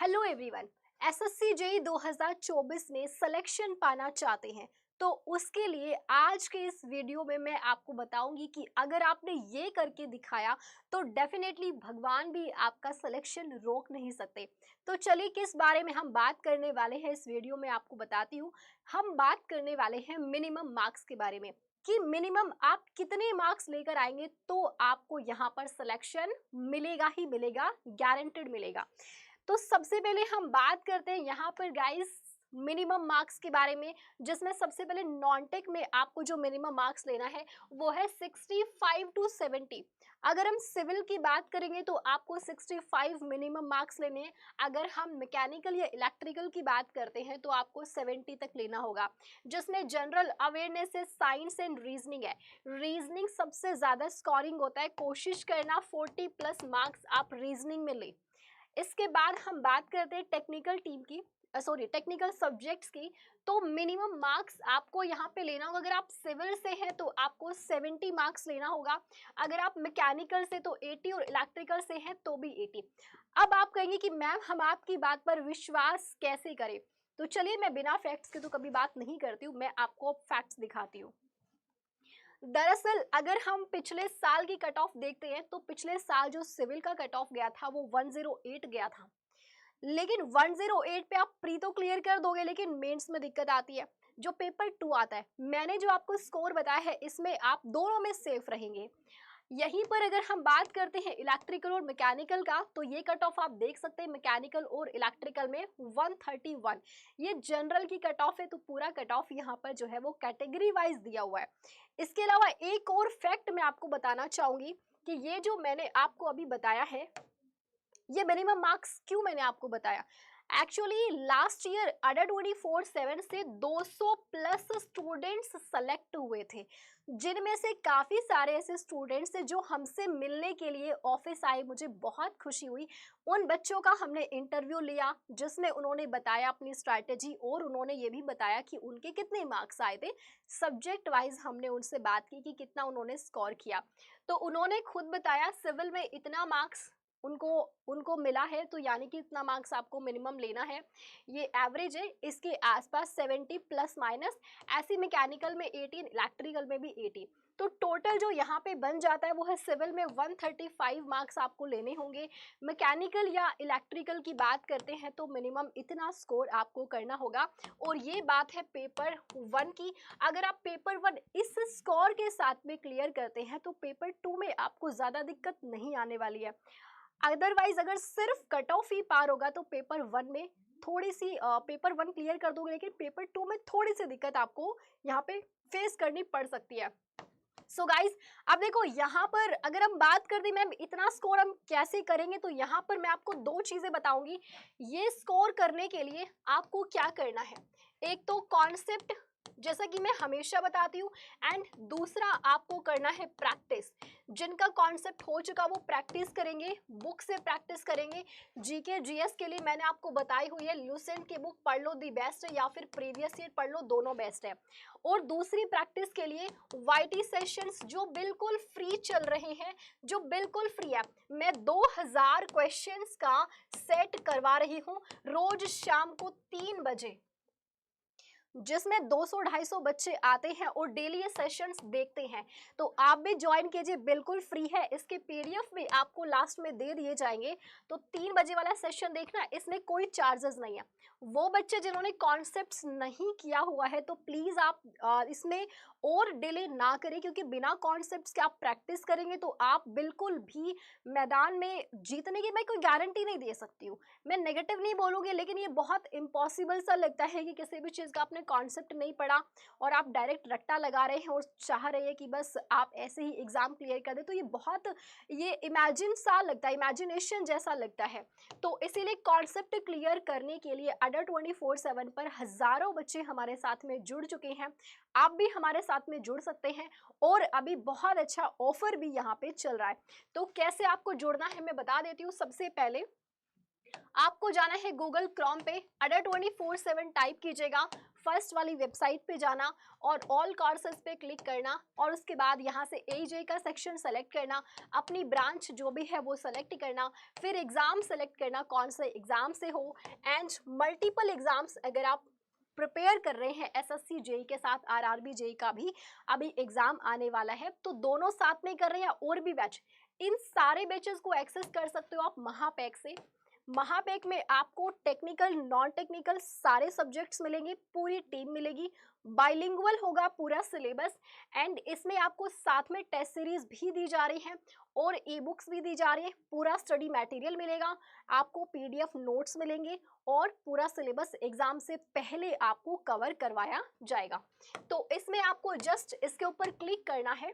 Hello everyone. SSC JE 2024 में selection पाना चाहते हैं तो उसके लिए आज के इस वीडियो में मैं आपको बताऊंगी कि अगर आपने ये करके दिखाया तो डेफिनेटली भगवान भी आपका सिलेक्शन रोक नहीं सकते। तो चलिए किस बारे में हम बात करने वाले हैं इस वीडियो में आपको बताती हूँ। हम बात करने वाले हैं मिनिमम मार्क्स के बारे में कि मिनिमम आप कितने मार्क्स लेकर आएंगे तो आपको यहाँ पर सिलेक्शन मिलेगा ही मिलेगा, गारंटेड मिलेगा। तो सबसे पहले हम बात करते हैं यहाँ पर गाइस मिनिमम मार्क्स के बारे में, जिसमें सबसे पहले नॉन टेक में आपको जो मिनिमम मार्क्स लेना है वो है 65 टू 70। अगर हम सिविल की बात करेंगे तो आपको 65 मिनिमम मार्क्स लेने हैं। अगर हम मैकेनिकल या इलेक्ट्रिकल की बात करते हैं तो आपको 70 तक लेना होगा, जिसमें जनरल अवेयरनेस है, साइंस एंड रीजनिंग है। रीजनिंग सबसे ज़्यादा स्कोरिंग होता है, कोशिश करना 40 प्लस मार्क्स आप रीजनिंग में लें। इसके बाद हम बात करते हैं टेक्निकल टीम की, टेक्निकल सब्जेक्ट्स की। तो मिनिमम मार्क्स आपको यहाँ पे लेना होगा। अगर आप सिविल से हैं तो आपको 70 मार्क्स लेना होगा, अगर आप मैकेनिकल से तो 80 और इलेक्ट्रिकल से हैं तो भी 80। अब आप कहेंगे कि मैम हम आपकी बात पर विश्वास कैसे करें, तो चलिए मैं बिना फैक्ट्स के तो कभी बात नहीं करती हूँ, मैं आपको फैक्ट्स दिखाती हूँ। दरअसल अगर हम पिछले साल की कट ऑफ देखते हैं तो पिछले साल जो सिविल का कट ऑफ गया था वो 108 गया था। लेकिन 108 पे आप प्री तो क्लियर कर दोगे, लेकिन मेंस में दिक्कत आती है। जो पेपर 2 आता है, मैंने जो आपको स्कोर बताया है इसमें आप दोनों में सेफ रहेंगे। यहीं पर अगर हम बात करते हैं इलेक्ट्रिकल और मैकेनिकल का, तो ये कट ऑफ आप देख सकते हैं मैकेनिकल और इलेक्ट्रिकल में 131। ये जनरल की कट ऑफ है, तो पूरा कट ऑफ यहाँ पर जो है वो कैटेगरी वाइज दिया हुआ है। इसके अलावा एक और फैक्ट मैं आपको बताना चाहूंगी कि ये जो मैंने आपको अभी बताया है, ये मिनिमम मार्क्स क्यों मैंने आपको बताया। एक्चुअली लास्ट ईयर अडा 24/7 से 200 प्लस स्टूडेंट्स सेलेक्ट हुए थे, जिनमें से काफ़ी सारे ऐसे स्टूडेंट्स थे जो हमसे मिलने के लिए ऑफिस आए। मुझे बहुत खुशी हुई। उन बच्चों का हमने इंटरव्यू लिया जिसमें उन्होंने बताया अपनी स्ट्रैटेजी, और उन्होंने ये भी बताया कि उनके कितने मार्क्स आए थे। सब्जेक्ट वाइज हमने उनसे बात की कि कितना उन्होंने स्कोर किया, तो उन्होंने खुद बताया सिविल में इतना मार्क्स उनको उनको मिला है, तो यानी कि इतना मार्क्स आपको मिनिमम लेना है। ये एवरेज है, इसके आसपास 70 प्लस माइनस। ऐसी मैकेनिकल में 18, इलेक्ट्रिकल में भी 80। तो टोटल जो यहाँ पे बन जाता है वो है सिविल में 135 मार्क्स आपको लेने होंगे। मैकेनिकल या इलेक्ट्रिकल की बात करते हैं तो मिनिमम इतना स्कोर आपको करना होगा। और ये बात है पेपर 1 की। अगर आप पेपर 1 इस स्कोर के साथ में क्लियर करते हैं तो पेपर 2 में आपको ज़्यादा दिक्कत नहीं आने वाली है। अदरवाइज अगर सिर्फ कट ऑफ ही पार होगा तो पेपर 1 में थोड़ी सी पेपर 1 क्लियर कर दोगे, लेकिन पेपर 2 में थोड़ी सी दिक्कत आपको यहाँ पे फेस करनी पड़ सकती है। सो गाइज अब देखो यहाँ पर अगर हम बात कर दें मैम इतना स्कोर हम कैसे करेंगे, तो यहाँ पर मैं आपको दो चीजें बताऊंगी। ये स्कोर करने के लिए आपको क्या करना है, एक तो कॉन्सेप्ट जैसा कि मैं हमेशा बताती हूँ, एंड दूसरा आपको करना है प्रैक्टिस। जिनका कॉन्सेप्ट हो चुका वो प्रैक्टिस करेंगे, बुक से प्रैक्टिस करेंगे। जीके जीएस के लिए मैंने आपको बताई हुई है, ल्यूसेंट की बुक पढ़ लो, दी बेस्ट है, या फिर प्रीवियस ईयर पढ़ लो, दोनों बेस्ट है। और दूसरी प्रैक्टिस के लिए वाईटी सेशंस जो बिल्कुल फ्री चल रहे हैं, जो बिल्कुल फ्री है। मैं 2000 क्वेश्चंस का सेट करवा रही हूँ रोज शाम को 3 बजे, जिसमें 200-250 बच्चे आते हैं और डेली ये सेशंस देखते हैं। तो आप भी ज्वाइन कीजिए, बिल्कुल फ्री है। इसके पीडीएफ भी आपको लास्ट में दे दिए जाएंगे। तो 3 बजे वाला सेशन देखना, इसमें कोई चार्जेस नहीं है। वो बच्चे जिन्होंने कॉन्सेप्ट्स नहीं किया हुआ है तो प्लीज़ आप इसमें और डिले ना करें, क्योंकि बिना कॉन्सेप्ट्स के आप प्रैक्टिस करेंगे तो आप बिल्कुल भी मैदान में जीतने की मैं कोई गारंटी नहीं दे सकती हूँ। मैं नेगेटिव नहीं बोलूँगी, लेकिन ये बहुत इम्पॉसिबल सा लगता है कि किसी भी चीज़ का आपने कॉन्सेप्ट नहीं पढ़ा और आप डायरेक्ट रट्टा लगा रहे हैं और चाह रहे हैं कि बस आप ऐसे ही एग्जाम क्लियर कर दे। तो ये इमेजिन सा लगता है, इमेजिनेशन जैसा लगता है। तो इसीलिए कॉन्सेप्ट क्लियर करने के लिए अडा 24/7 पर हजारों बच्चे हमारे साथ में जुड़ चुके हैं। आप भी हमारे साथ में जुड़ सकते हैं, और अभी बहुत अच्छा ऑफर भी यहाँ पे चल रहा है। तो कैसे आपको जुड़ना है मैं बता देती हूँ। सबसे पहले आपको जाना है गूगल क्रोम पे, अडा 24/7 टाइप कीजिएगा, फर्स्ट वाली वेबसाइट पे जाना और ऑल कोर्सेज पे क्लिक करना और उसके बाद यहाँ से एजे का सेक्शन सेलेक्ट करना, अपनी ब्रांच जो भी है वो सेलेक्ट करना, फिर एग्ज़ाम सेलेक्ट करना कौन से एग्ज़ाम से हो, एंड मल्टीपल एग्ज़ाम्स अगर आप प्रिपेयर कर रहे हैं एसएससी जेई के साथ, आरआरबी जेई का भी अभी एग्जाम आने वाला है, तो दोनों साथ में कर रहे हैं और भी बैच, इन सारे बैचेस को एक्सेस कर सकते हो आप महापैक से। महापैक में आपको टेक्निकल नॉन टेक्निकल सारे सब्जेक्ट्स मिलेंगे, पूरी टीम मिलेगी, बाइलिंगुअल होगा पूरा सिलेबस, एंड इसमें आपको साथ में टेस्ट सीरीज भी दी जा रही है और ई बुक्स भी दी जा रही है, पूरा स्टडी मटेरियल मिलेगा आपको, पीडीएफ नोट्स मिलेंगे और पूरा सिलेबस एग्जाम से पहले आपको कवर करवाया जाएगा। तो इसमें आपको जस्ट इसके ऊपर क्लिक करना है,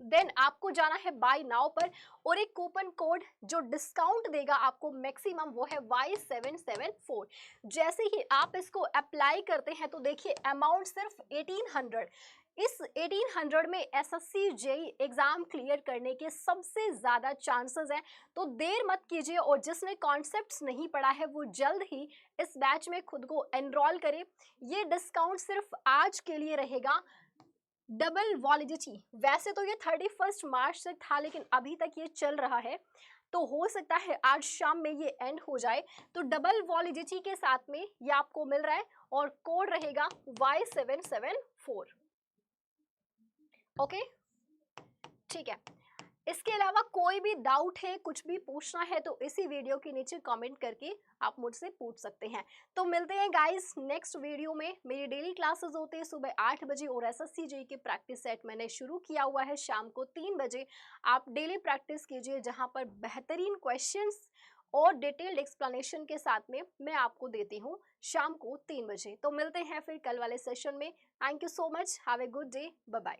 देन आपको जाना है बाय नाउ पर और एक कूपन कोड जो डिस्काउंट देगा आपको मैक्सिमम वो है Y774। जैसे ही आप इसको अप्लाई करते हैं तो देखिए अमाउंट सिर्फ 1800, इस 1800 में एसएससी जेई एग्जाम क्लियर करने के सबसे ज़्यादा चांसेस हैं। तो देर मत कीजिए और जिसने कॉन्सेप्ट्स नहीं पढ़ा है वो जल्द ही इस बैच में खुद को एनरोल करे। ये डिस्काउंट सिर्फ आज के लिए रहेगा। डबल वॉलिडिटी, वैसे तो ये 31 मार्च तक था लेकिन अभी तक ये चल रहा है, तो हो सकता है आज शाम में ये एंड हो जाए। तो डबल वॉलिडिटी के साथ में ये आपको मिल रहा है और कोड रहेगा Y774। ओके, ठीक है। इसके अलावा कोई भी डाउट है, कुछ भी पूछना है तो इसी वीडियो के नीचे कमेंट करके आप मुझसे पूछ सकते हैं। तो मिलते हैं गाइस नेक्स्ट वीडियो में। मेरी डेली क्लासेस होते हैं सुबह 8 बजे और एसएससी जेई के प्रैक्टिस सेट मैंने शुरू किया हुआ है शाम को 3 बजे। आप डेली प्रैक्टिस कीजिए जहां पर बेहतरीन क्वेश्चंस और डिटेल्ड एक्सप्लेनेशन के साथ में मैं आपको देती हूँ शाम को 3 बजे। तो मिलते हैं फिर कल वाले सेशन में। Thank you so much, have a good day, bye bye.